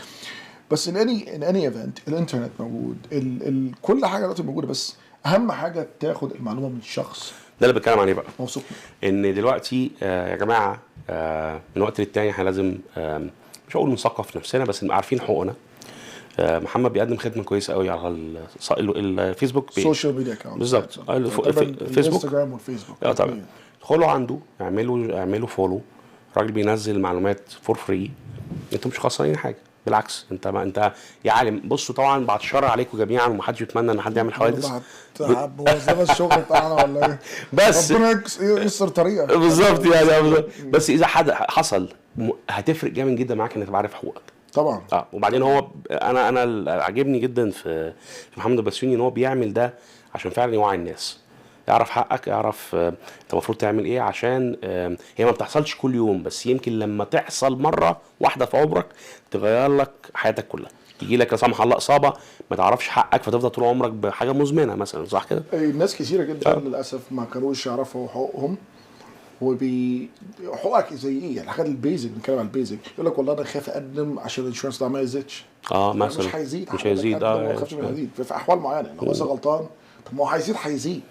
B: بس ان اني ايفنت الانترنت موجود، كل حاجه دلوقتي موجوده، بس اهم حاجه تاخد المعلومه من شخص
A: ده اللي بتكلم عليه بقى.
B: موثوق
A: ان دلوقتي يا جماعه من وقت للتاني احنا لازم مش هقول نثقف نفسنا، بس نبقى عارفين حقوقنا. محمد بيقدم خدمه كويسه قوي على الفيسبوك بيج.
B: السوشيال ميديا اكونت
A: بالظبط.
B: الفيسبوك
A: الانستجرام
B: والفيسبوك.
A: طبعا. ادخلوا عنده، اعملوا فولو. الراجل بينزل معلومات فور فري، انتوا مش خسرانين حاجه، بالعكس. انت يا عالم. بصوا طبعا بعد الشر عليكم جميعا، ومحدش يتمنى ان حد يعمل حوادث.
B: هو ده الشغل بتاعنا ولا ايه؟
A: بس
B: ربنا ييسر طريقه.
A: بالظبط يعني. بس اذا حصل هتفرق جامد جدا معاك انك تبقى عارف حقوقك.
B: طبعا.
A: وبعدين هو انا عاجبني جدا في محمد البسيوني ان هو بيعمل ده عشان فعلا يوعي الناس، يعرف حقك، يعرف انت المفروض تعمل ايه، عشان هي ما بتحصلش كل يوم، بس يمكن لما تحصل مره واحده في عمرك تغير لك حياتك كلها. يجي لك لا سمح الله اصابه ما تعرفش حقك، فتفضل طول عمرك بحاجه مزمنه مثلا. صح كده؟
B: الناس كثيره جدا للاسف ما كانوش يعرفوا حقوقهم. حقوقك زي ايه؟ يعني الحاجات البيزك، بنتكلم عن البيزك. يقول لك والله انا خايف اقدم عشان الانشورنس ده ما يزيدش.
A: مثلا
B: مش هيزيد.
A: مش هيزيد.
B: ما تخافش من هيزيد في احوال معينه. لو مثلا غلطان، طب ما هو هيزيد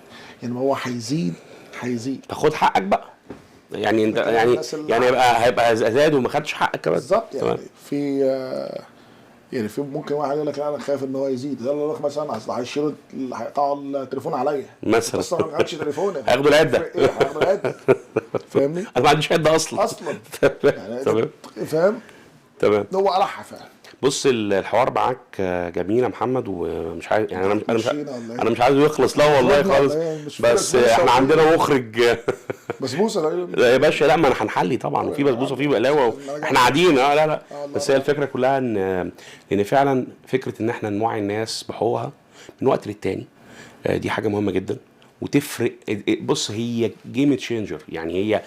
B: يعني، ما هو هيزيد
A: تاخد حقك بقى. يعني انت يعني هيبقى زاد وما خدش حقك كمان.
B: بالظبط. يعني في ممكن واحد يقول لك لا انا خايف ان هو يزيد، يقول لك مثلا اصل هيشيلوا هيقطعوا التليفون عليا
A: مثلا.
B: بس ما خدش تليفون،
A: هياخدوا العده.
B: هياخدوا العده. فاهمني؟
A: انا ما عنديش عده اصلا.
B: يعني
A: تمام.
B: فاهم؟
A: تمام.
B: هو قلعها فعلا.
A: بص الحوار معاك جميل يا محمد، ومش عايز يعني انا مش عايزه يخلص. لا والله خالص. بس احنا عندنا مخرج
B: بسبوسه
A: يا باشا. لا ما انا هنحلي طبعا، وفي بسبوسه وفي بقلاوه، احنا قاعدين. لا بس هي الفكره كلها ان فعلا فكره ان احنا نوعي الناس بحقوقها من وقت للتاني، دي حاجه مهمه جدا وتفرق. بص هي جيم تشينجر يعني.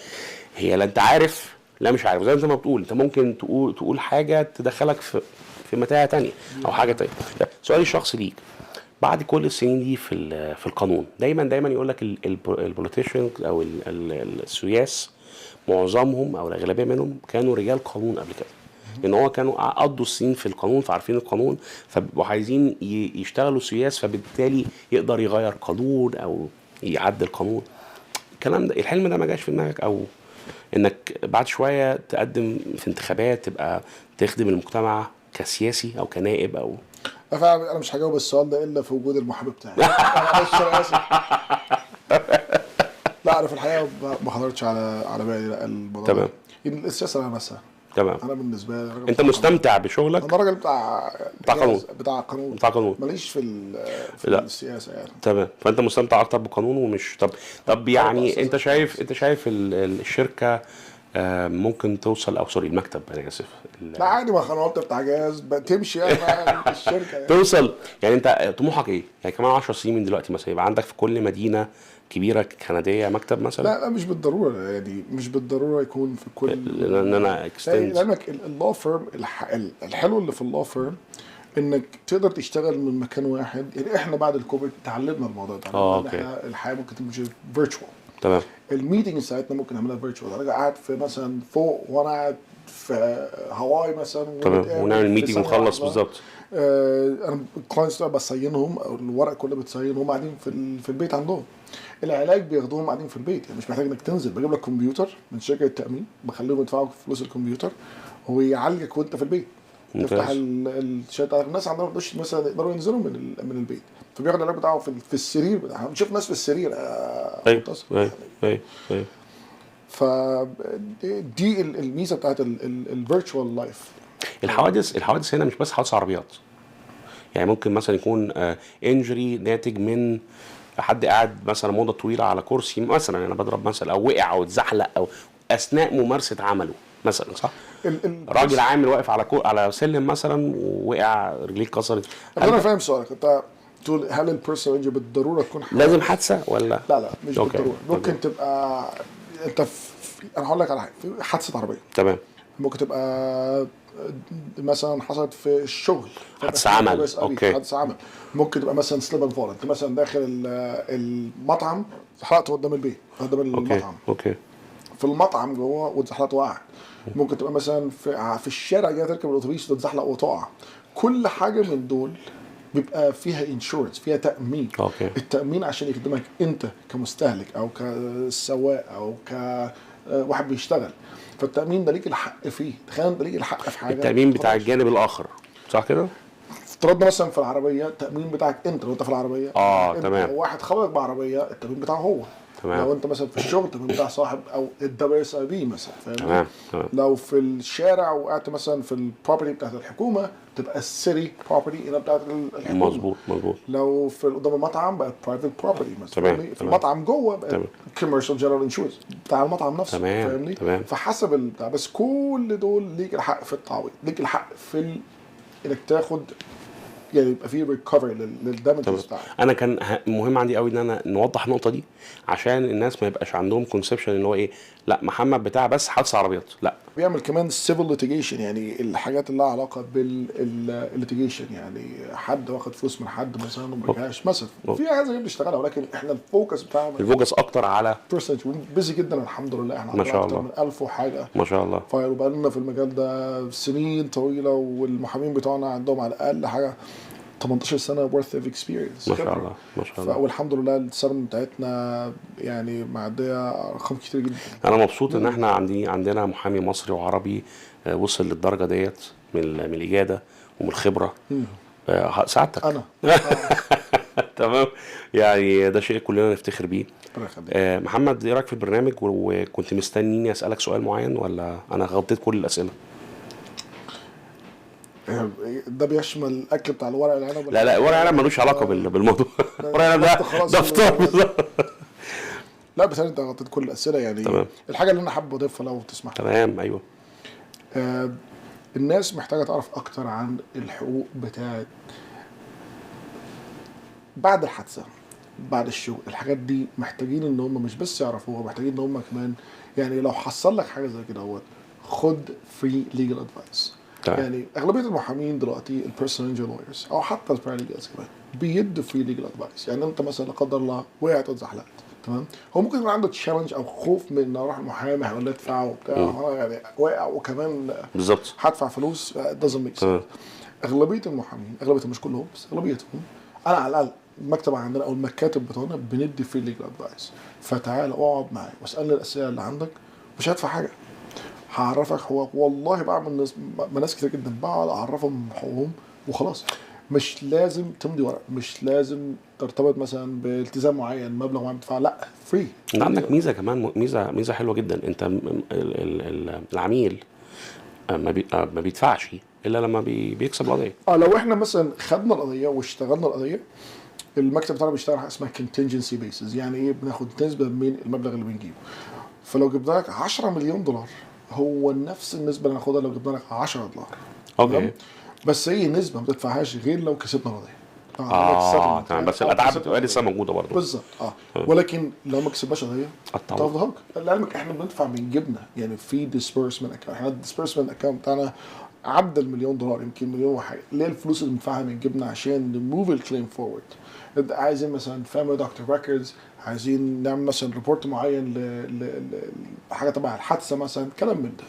A: هي لا انت عارف لا مش عارف. زي ما بتقول انت ممكن تقول حاجه تدخلك في متاهه تانية او حاجه تانية. سؤالي الشخصي ليك، بعد كل السنين دي في القانون، دايما يقول لك البوليتيشنز او السياس معظمهم او الاغلبيه منهم كانوا رجال قانون قبل كده، لان هو كانوا قضوا السنين في القانون فعارفين القانون، فبقوا عايزين يشتغلوا سياس، فبالتالي يقدر يغير قانون او يعدل قانون. الكلام ده الحلم ده ما جاش في دماغك، او انك بعد شويه تقدم في انتخابات تبقى تخدم المجتمع كسياسي او كنائب او
B: انا مش هجاوب السؤال ده الا في وجود المحامي بتاعي. انا اسف. لا انا في الحقيقه ما حضرتش على بالي الموضوع.
A: تمام.
B: السياسه انا نفسها.
A: تمام.
B: انا بالنسبه لي
A: انت مستمتع بشغلك؟
B: انا راجل بتاع قانون ماليش في السياسه يعني.
A: تمام. فانت مستمتع اكتر بالقانون ومش طب يعني انت شايف الشركه ممكن توصل، او سوري المكتب انا اسف،
B: لا عادي، ما قنوات بتاع جهاز تمشي يعني مع الشركه يعني.
A: توصل يعني انت طموحك ايه؟ يعني كمان 10 سنين من دلوقتي مثلا يبقى عندك في كل مدينه كبيره كنديه مكتب مثلا؟
B: لا مش بالضروره يعني، مش بالضروره يكون في كل،
A: لان انا اكستند.
B: لانك اللو فيرم الحلو اللي في اللو فيرم انك تقدر تشتغل من مكان واحد. يعني احنا بعد الكوفيد تعلمنا الموضوع ده، ان
A: اوكي.
B: احنا الحياه ممكن تمشي فيرتشوال.
A: تمام.
B: الميتنج ساعتنا ممكن نعملها فيرتشوال، انا قاعد في مثلا فوق وانا قاعد في هواي مثلا،
A: تمام، ونعمل ميتنج ونخلص بالظبط.
B: انا الكلاينتس بصينهم، او الورق كله بتصين وهم قاعدين في البيت عندهم. العلاج بياخدوهم قاعدين في البيت، يعني مش محتاج انك تنزل. بجيب لك كمبيوتر من شركه التامين، بخليهم يدفعوا فلوس الكمبيوتر ويعالجك وانت في البيت. تفتح الشات. الناس عندنا ما مثلا يقدروا ينزلوا من البيت، فبياخد العلاج بتاعه في السرير بتاعه. بنشوف ناس في السرير.
A: ايوه.
B: فدي الميزه بتاعت الفيرتشوال لايف.
A: الحوادث هنا مش بس حوادث عربيات، يعني ممكن مثلا يكون انجري ناتج من حد قاعد مثلا مده طويله على كرسي مثلا، انا بضرب مثلا، او وقع او اتزحلق، او اثناء ممارسه عمله مثلا، صح؟ راجل عامل واقف على سلم مثلا ووقع، رجليه اتكسرت.
B: انا فاهم سؤالك. انت تقول هل البيرسونال انجري بالضروره تكون
A: لازم حادثه ولا؟
B: لا مش بالضروره. ممكن تبقى انت انا هقول لك على حاجه، في حادثه عربيه.
A: تمام.
B: ممكن تبقى مثلا حصلت في الشغل،
A: حادثه عمل. اوكي.
B: حادثه عمل. ممكن تبقى مثلا سليب اند فول، انت مثلا داخل المطعم اتزحلقت قدام البيت، قدام المطعم.
A: اوكي.
B: في المطعم جوه واتزحلقت وقعت. ممكن تبقى مثلا في الشارع جاي تركب الاتوبيس وتتزحلق وتقع. كل حاجه من دول بيبقى فيها انشورنس، فيها تامين.
A: اوكي.
B: التامين عشان يخدمك انت كمستهلك او كسواق او كواحد بيشتغل. فالتامين ده ليك الحق فيه. تخيل انت ليك الحق في حاجه.
A: التامين بتاع الجانب الاخر، صح كده؟
B: افترضنا مثلا في العربيه التامين بتاعك انت، لو انت في العربيه
A: تمام.
B: لو واحد خبطك بعربيه التامين بتاعه هو.
A: تمام.
B: لو انت مثلا في الشغل التامين بتاع صاحب او الWSIB مثلا، فاهم؟
A: تمام.
B: لو في الشارع وقعت مثلا في البروبرتي بتاعت الحكومه تبقى السيتي بروبرتي هنا بتاعت الحكومه.
A: مظبوط.
B: لو في قدام المطعم بقت برايفت بروبرتي مثلا.
A: تمام.
B: في المطعم جوه بقت كوميرشال جنرال انشورنس بتاع المطعم نفسه.
A: تمام.
B: فاهمني؟
A: تمام.
B: فحسب البتاع. بس كل دول ليك الحق في التعويض، ليك الحق في انك تاخد، يعني يبقى في ريكفري للدامجز بتاعك.
A: انا كان مهم عندي قوي ان انا نوضح النقطه دي عشان الناس ما يبقاش عندهم كونسبشن ان هو ايه، لا محمد بتاع بس حادثه عربيات، لا.
B: بيعمل كمان civil litigation، يعني الحاجات اللي لها علاقه بالليتيجيشن، يعني حد واخد فلوس من حد مثلا وما رجعش مثلا. في حاجات زي بنشتغلها، ولكن احنا الفوكس بتاعنا
A: اكتر على
B: بيزي جدا الحمد لله. احنا
A: ما شاء
B: اكتر
A: الله
B: من 1000 وحاجه
A: ما شاء الله
B: فايل، وبقى لنا في المجال ده سنين طويله، والمحامين بتوعنا عندهم على الاقل حاجه 18 سنه worth of experience.
A: ما شاء الله.
B: والحمد لله السلم بتاعتنا يعني معديه ارقام كتير جدا.
A: انا مبسوط ان احنا عندنا محامي مصري وعربي وصل للدرجه ديت من الاجاده ومن الخبره. سعادتك
B: انا
A: تمام، يعني ده شيء كلنا نفتخر بيه. محمد، ايه رايك في البرنامج؟ وكنت مستنيني اسالك سؤال معين ولا انا غطيت كل الاسئله؟
B: ده بيشمل الاكل بتاع الورق العنب؟
A: لا ورق العنب ملوش علاقه بالموضوع. ورق العنب ده فطار بالظبط.
B: لا بس انت غطيت كل الاسئله يعني.
A: تمام.
B: الحاجه اللي انا حابب اضيفها لو تسمح.
A: تمام. ايوه.
B: الناس محتاجه تعرف اكتر عن الحقوق بتاعت بعد الحادثه، بعد الشغل. الحاجات دي محتاجين ان هم مش بس يعرفوها، محتاجين ان هم كمان يعني لو حصل لك حاجه زي كده خد فري ليجل ادفايس. يعني اغلبيه المحامين دلوقتي البيرسونال انجري لويرز او حتى الباراليجلز كمان بيدوا فري ليجل ادفايس. يعني انت مثلا لا قدر الله وقعت واتزحلقت، تمام، هو ممكن يكون عنده تشالنج او خوف من انه اروح المحامي هيقول لي ادفع وبتاع، يعني واقع وكمان
A: بالظبط
B: هدفع فلوس. doesn't make sense. اغلبيه المحامين، اغلبيتهم مش كلهم بس اغلبيتهم، انا على الاقل المكتب عندنا او المكاتب بتوعنا بندي فري ليجل ادفايس. فتعال اقعد معايا واسالني الاسئله اللي عندك، مش هدفع حاجه، هعرفك. هو والله بعمل ناس كتير جدا بقعد اعرفهم حقوقهم وخلاص. مش لازم تمضي ورق، مش لازم ترتبط مثلا بالتزام معين، مبلغ معين تدفعه، لا فري.
A: عندك ميزه كمان، ميزه حلوه جدا. انت العميل ما بيدفعش الا لما بيكسب القضيه.
B: لو احنا مثلا خدنا القضيه واشتغلنا القضيه، المكتب بتاعنا بيشتغل حاجه اسمها contingency basis. يعني ايه؟ بناخد نسبه من المبلغ اللي بنجيبه. فلو جبنا لك 10 مليون دولار هو نفس النسبه اللي هناخدها لو جبنا لك 10 دولار.
A: اوكي.
B: تمام؟ بس هي نسبه ما بتدفعهاش غير لو كسبنا قضيه.
A: تمام. بس الاتعاب بتبقى لسه موجوده برضه.
B: بالظبط. ولكن لو ما كسبناش قضيه
A: التعويض.
B: تاخد هوك. لعلمك احنا بندفع من جبنا، يعني في ديسبيرسمنت اكونت، احنا الديسبيرسمنت اكونت بتاعنا عدى المليون دولار، يمكن مليون وحاجه، اللي هي الفلوس اللي بندفعها من جبنا عشان نموف الكليم فورورد. عايزين مثلا فاميلي دكتور ريكوردز، عايزين نعمل مثلا ريبورت معين لحاجه تبع الحادثه مثلا، كلام من ده.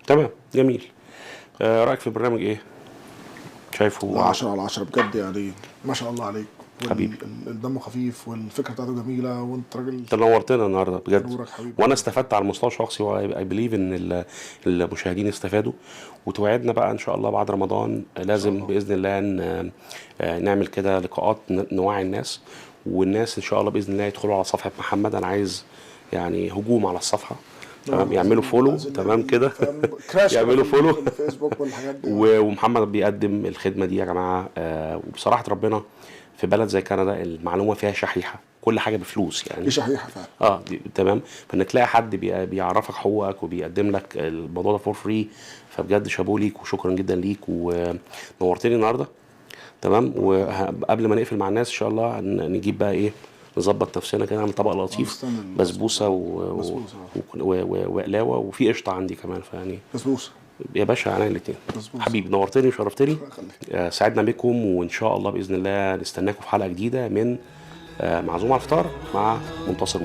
A: تمام. جميل. رايك في البرنامج ايه؟ شايفه
B: 10 على 10 بجد، يعني ما شاء الله عليك.
A: حبيبي.
B: الدم خفيف والفكره بتاعته جميله، وانت راجل
A: انت نورتنا النهارده بجد.
B: نورك حبيبي.
A: وانا استفدت على المستوى الشخصي، واي بليف ان المشاهدين استفادوا. وتوعدنا بقى ان شاء الله بعد رمضان لازم باذن الله نعمل كده لقاءات نوعي الناس، والناس ان شاء الله باذن الله يدخلوا على صفحه محمد. انا عايز يعني هجوم على الصفحه، تمام، يعملوا فولو، تمام كده يعملوا فولو
B: الفيسبوك والحاجات دي.
A: ومحمد بيقدم الخدمه دي يا جماعه. وبصراحه ربنا في بلد زي كندا المعلومه فيها شحيحه، كل حاجه بفلوس يعني.
B: دي شحيحه فعلا.
A: تمام. فانك تلاقي حد بيعرفك حقوقك وبيقدم لك الموضوع ده فور فري، فبجد شابوه ليك وشكرا جدا ليك، ونورتني النهارده. تمام. وقبل ما نقفل مع الناس ان شاء الله نجيب بقى ايه، نظبط نفسنا كده، نعمل طبق لطيف، بسبوسه وقلاوه، وفي قشطه عندي كمان، فيعني
B: بسبوسه
A: يا باشا علينا الاثنين. حبيبي نورتني وشرفتني. سعدنا بكم، وان شاء الله باذن الله نستناكم في حلقه جديده من معزوم على الفطار مع منتصر.